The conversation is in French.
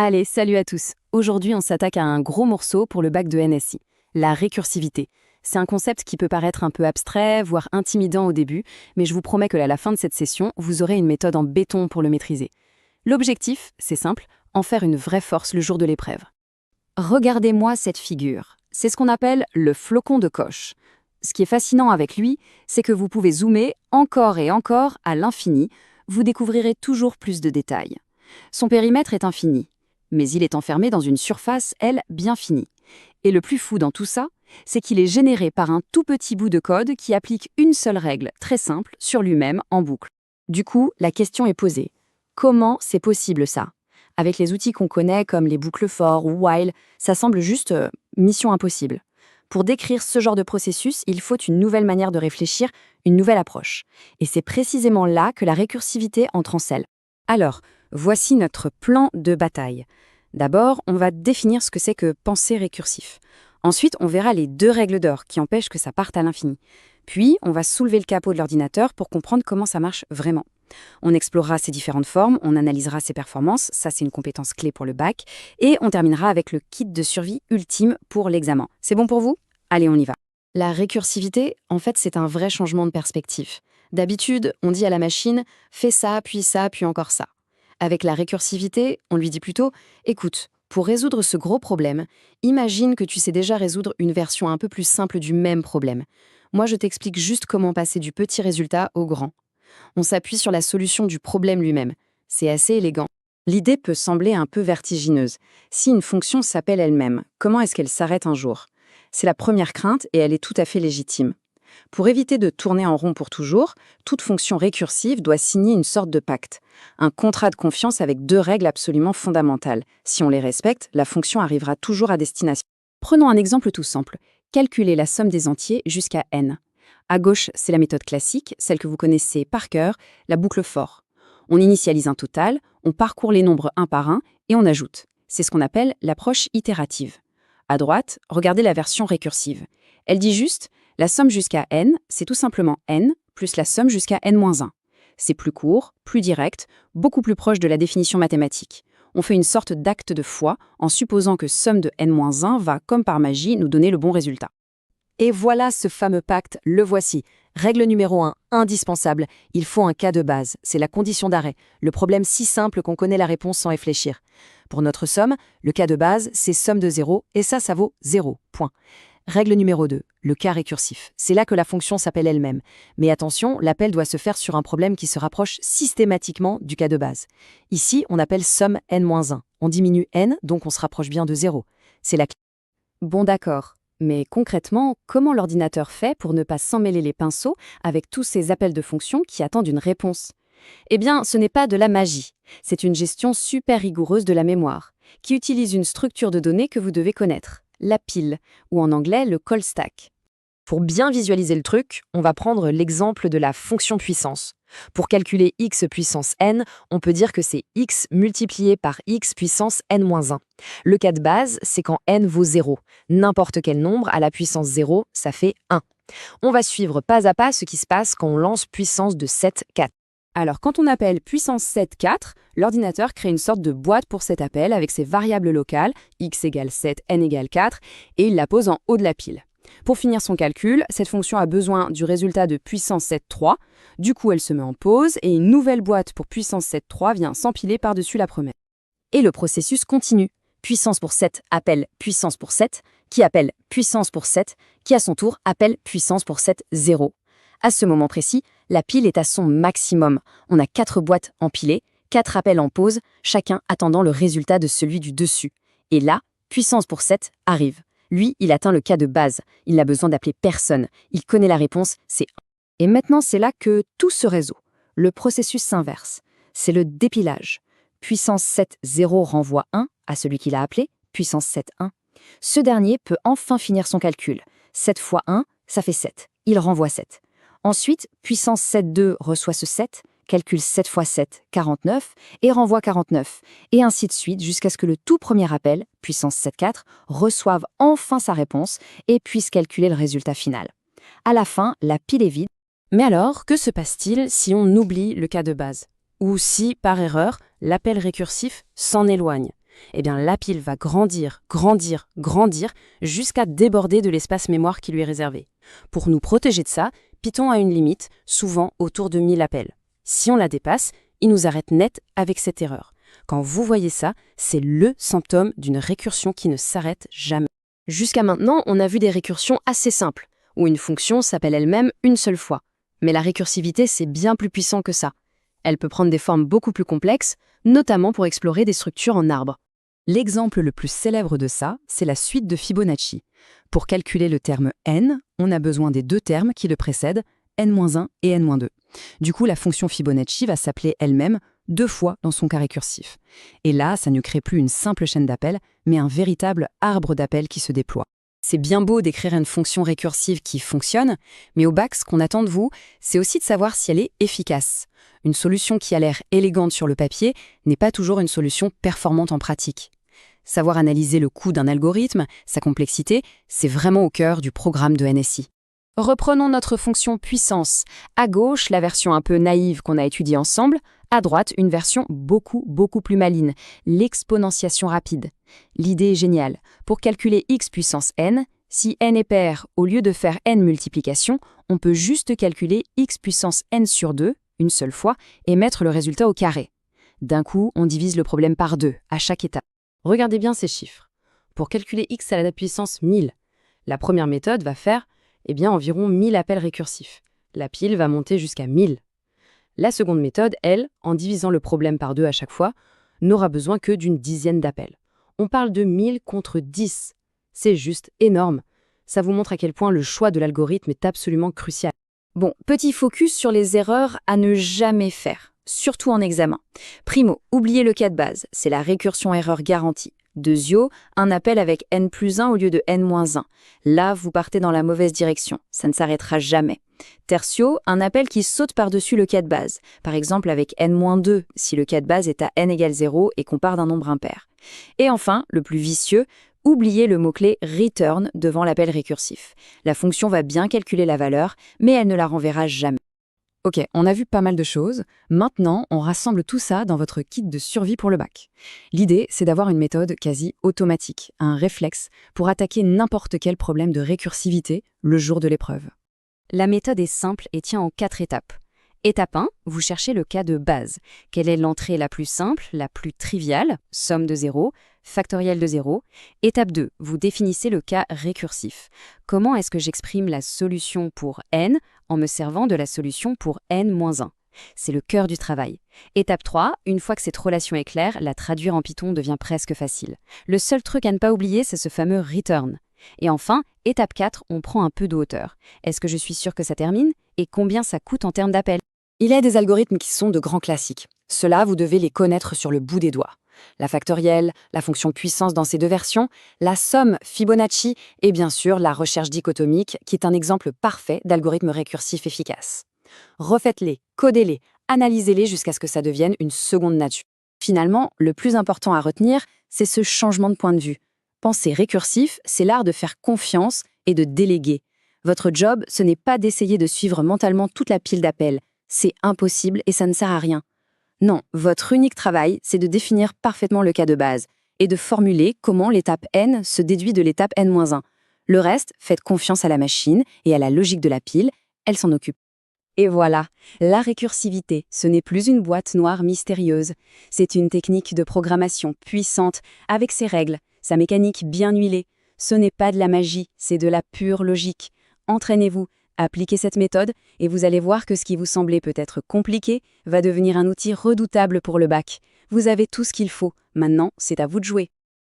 Allez, salut à tous. Aujourd'hui, on s'attaque à un gros morceau pour le bac de NSI, la récursivité. C'est un concept qui peut paraître un peu abstrait, voire intimidant au début, mais je vous promets que à la fin de cette session, vous aurez une méthode en béton pour le maîtriser. L'objectif, c'est simple, en faire une vraie force le jour de l'épreuve. Regardez-moi cette figure. C'est ce qu'on appelle le flocon de coche. Ce qui est fascinant avec lui, c'est que vous pouvez zoomer encore et encore à l'infini, vous découvrirez toujours plus de détails. Son périmètre est infini, mais il est enfermé dans une surface, elle, bien finie. Et le plus fou dans tout ça, c'est qu'il est généré par un tout petit bout de code qui applique une seule règle, très simple, sur lui-même, en boucle. Du coup, la question est posée. Comment c'est possible ça? Avec les outils qu'on connaît comme les boucles for ou while, ça semble juste mission impossible. Pour décrire ce genre de processus, il faut une nouvelle manière de réfléchir, une nouvelle approche. Et c'est précisément là que la récursivité entre en scène. Alors, voici notre plan de bataille. D'abord, on va définir ce que c'est que penser récursif. Ensuite, on verra les deux règles d'or qui empêchent que ça parte à l'infini. Puis, on va soulever le capot de l'ordinateur pour comprendre comment ça marche vraiment. On explorera ses différentes formes, on analysera ses performances, ça c'est une compétence clé pour le bac, et on terminera avec le kit de survie ultime pour l'examen. C'est bon pour vous? Allez, on y va. La récursivité, en fait, c'est un vrai changement de perspective. D'habitude, on dit à la machine « fais ça, puis encore ça ». Avec la récursivité, on lui dit plutôt « écoute, pour résoudre ce gros problème, imagine que tu sais déjà résoudre une version un peu plus simple du même problème. Moi, je t'explique juste comment passer du petit résultat au grand. » On s'appuie sur la solution du problème lui-même. C'est assez élégant. L'idée peut sembler un peu vertigineuse. Si une fonction s'appelle elle-même, comment est-ce qu'elle s'arrête un jour? C'est la première crainte et elle est tout à fait légitime. Pour éviter de tourner en rond pour toujours, toute fonction récursive doit signer une sorte de pacte, un contrat de confiance avec deux règles absolument fondamentales. Si on les respecte, la fonction arrivera toujours à destination. Prenons un exemple tout simple. Calculer la somme des entiers jusqu'à n. À gauche, c'est la méthode classique, celle que vous connaissez par cœur, la boucle for. On initialise un total, on parcourt les nombres un par un et on ajoute. C'est ce qu'on appelle l'approche itérative. À droite, regardez la version récursive. Elle dit juste, la somme jusqu'à n, c'est tout simplement n plus la somme jusqu'à n-1. C'est plus court, plus direct, beaucoup plus proche de la définition mathématique. On fait une sorte d'acte de foi en supposant que somme de n-1 va, comme par magie, nous donner le bon résultat. Et voilà ce fameux pacte, le voici. Règle numéro 1, indispensable, il faut un cas de base, c'est la condition d'arrêt, le problème si simple qu'on connaît la réponse sans réfléchir. Pour notre somme, le cas de base, c'est somme de 0, et ça vaut 0, point. Règle numéro 2, le cas récursif, c'est là que la fonction s'appelle elle-même. Mais attention, l'appel doit se faire sur un problème qui se rapproche systématiquement du cas de base. Ici, on appelle somme n-1, on diminue n, donc on se rapproche bien de 0. C'est la clé. Bon d'accord. Mais concrètement, comment l'ordinateur fait pour ne pas s'emmêler les pinceaux avec tous ces appels de fonctions qui attendent une réponse? Eh bien, ce n'est pas de la magie. C'est une gestion super rigoureuse de la mémoire, qui utilise une structure de données que vous devez connaître, la pile, ou en anglais le call stack. Pour bien visualiser le truc, on va prendre l'exemple de la fonction puissance. Pour calculer x puissance n, on peut dire que c'est x multiplié par x puissance n-1. Le cas de base, c'est quand n vaut 0. N'importe quel nombre à la puissance 0, ça fait 1. On va suivre pas à pas ce qui se passe quand on lance puissance de 7, 4. Alors quand on appelle puissance 7, 4, l'ordinateur crée une sorte de boîte pour cet appel avec ses variables locales, x égale 7, n égale 4, et il la pose en haut de la pile. Pour finir son calcul, cette fonction a besoin du résultat de puissance 7,3. Du coup, elle se met en pause et une nouvelle boîte pour puissance 7,3 vient s'empiler par-dessus la première. Et le processus continue. Puissance pour 7 appelle puissance pour 7, qui appelle puissance pour 7, qui à son tour appelle puissance pour 7, 0. À ce moment précis, la pile est à son maximum. On a 4 boîtes empilées, 4 appels en pause, chacun attendant le résultat de celui du dessus. Et là, puissance pour 7 arrive. Lui, il atteint le cas de base. Il n'a besoin d'appeler personne. Il connaît la réponse, c'est 1. Et maintenant, c'est là que tout se résout. Le processus s'inverse. C'est le dépilage. Puissance 7, 0 renvoie 1 à celui qu'il a appelé, puissance 7, 1. Ce dernier peut enfin finir son calcul. 7 fois 1, ça fait 7. Il renvoie 7. Ensuite, puissance 7, 2 reçoit ce 7, calcule 7 fois 7, 49, et renvoie 49, et ainsi de suite jusqu'à ce que le tout premier appel, puissance 7,4, reçoive enfin sa réponse et puisse calculer le résultat final. À la fin, la pile est vide. Mais alors, que se passe-t-il si on oublie le cas de base? Ou si, par erreur, l'appel récursif s'en éloigne? eh bien la pile va grandir, grandir, grandir, jusqu'à déborder de l'espace mémoire qui lui est réservé. Pour nous protéger de ça, Python a une limite, souvent autour de 1000 appels. Si on la dépasse, il nous arrête net avec cette erreur. Quand vous voyez ça, c'est le symptôme d'une récursion qui ne s'arrête jamais. Jusqu'à maintenant, on a vu des récursions assez simples, où une fonction s'appelle elle-même une seule fois. Mais la récursivité, c'est bien plus puissant que ça. Elle peut prendre des formes beaucoup plus complexes, notamment pour explorer des structures en arbre. L'exemple le plus célèbre de ça, c'est la suite de Fibonacci. Pour calculer le terme n, on a besoin des deux termes qui le précèdent, n-1 et n-2. Du coup, la fonction Fibonacci va s'appeler elle-même 2 fois dans son cas récursif. Et là, ça ne crée plus une simple chaîne d'appels, mais un véritable arbre d'appels qui se déploie. C'est bien beau d'écrire une fonction récursive qui fonctionne, mais au bac, ce qu'on attend de vous, c'est aussi de savoir si elle est efficace. Une solution qui a l'air élégante sur le papier n'est pas toujours une solution performante en pratique. Savoir analyser le coût d'un algorithme, sa complexité, c'est vraiment au cœur du programme de NSI. Reprenons notre fonction puissance. À gauche, la version un peu naïve qu'on a étudiée ensemble. À droite, une version beaucoup plus maligne, l'exponentiation rapide. L'idée est géniale. Pour calculer x puissance n, si n est pair, au lieu de faire n multiplications, on peut juste calculer x puissance n sur 2, une seule fois, et mettre le résultat au carré. D'un coup, on divise le problème par 2, à chaque étape. Regardez bien ces chiffres. Pour calculer x à la puissance 1000, la première méthode va faire environ 1000 appels récursifs. La pile va monter jusqu'à 1000. La seconde méthode, elle, en divisant le problème par 2 à chaque fois, n'aura besoin que d'une dizaine d'appels. On parle de 1000 contre 10. C'est juste énorme. Ça vous montre à quel point le choix de l'algorithme est absolument crucial. Bon, petit focus sur les erreurs à ne jamais faire, surtout en examen. Primo, oubliez le cas de base, c'est la récursion erreur garantie. Deuxio, un appel avec n+1 au lieu de n-1. Là, vous partez dans la mauvaise direction, ça ne s'arrêtera jamais. Tertio, un appel qui saute par-dessus le cas de base, par exemple avec n-2 si le cas de base est à n égale 0 et qu'on part d'un nombre impair. Et enfin, le plus vicieux, oubliez le mot-clé return devant l'appel récursif. La fonction va bien calculer la valeur, mais elle ne la renverra jamais. Ok, on a vu pas mal de choses. Maintenant, on rassemble tout ça dans votre kit de survie pour le bac. L'idée, c'est d'avoir une méthode quasi automatique, un réflexe, pour attaquer n'importe quel problème de récursivité le jour de l'épreuve. La méthode est simple et tient en 4 étapes. Étape 1, vous cherchez le cas de base. Quelle est l'entrée la plus simple, la plus triviale, somme de 0, factoriel de 0. Étape 2, vous définissez le cas récursif. Comment est-ce que j'exprime la solution pour n en me servant de la solution pour n-1 ? C'est le cœur du travail. Étape 3, une fois que cette relation est claire, la traduire en Python devient presque facile. Le seul truc à ne pas oublier, c'est ce fameux return. Et enfin, étape 4, on prend un peu de hauteur. Est-ce que je suis sûr que ça termine ? Et combien ça coûte en termes d'appel ? Il y a des algorithmes qui sont de grands classiques. Ceux-là, vous devez les connaître sur le bout des doigts. La factorielle, la fonction puissance dans ses 2 versions, la somme Fibonacci et bien sûr la recherche dichotomique qui est un exemple parfait d'algorithme récursif efficace. Refaites-les, codez-les, analysez-les jusqu'à ce que ça devienne une seconde nature. Finalement, le plus important à retenir, c'est ce changement de point de vue. Penser récursif, c'est l'art de faire confiance et de déléguer. Votre job, ce n'est pas d'essayer de suivre mentalement toute la pile d'appels. C'est impossible et ça ne sert à rien. Non, votre unique travail, c'est de définir parfaitement le cas de base et de formuler comment l'étape n se déduit de l'étape n-1. Le reste, faites confiance à la machine et à la logique de la pile, elle s'en occupe. Et voilà, la récursivité, ce n'est plus une boîte noire mystérieuse. C'est une technique de programmation puissante, avec ses règles, sa mécanique bien huilée. Ce n'est pas de la magie, c'est de la pure logique. Entraînez-vous, appliquez cette méthode et vous allez voir que ce qui vous semblait peut-être compliqué va devenir un outil redoutable pour le bac. Vous avez tout ce qu'il faut, maintenant c'est à vous de jouer.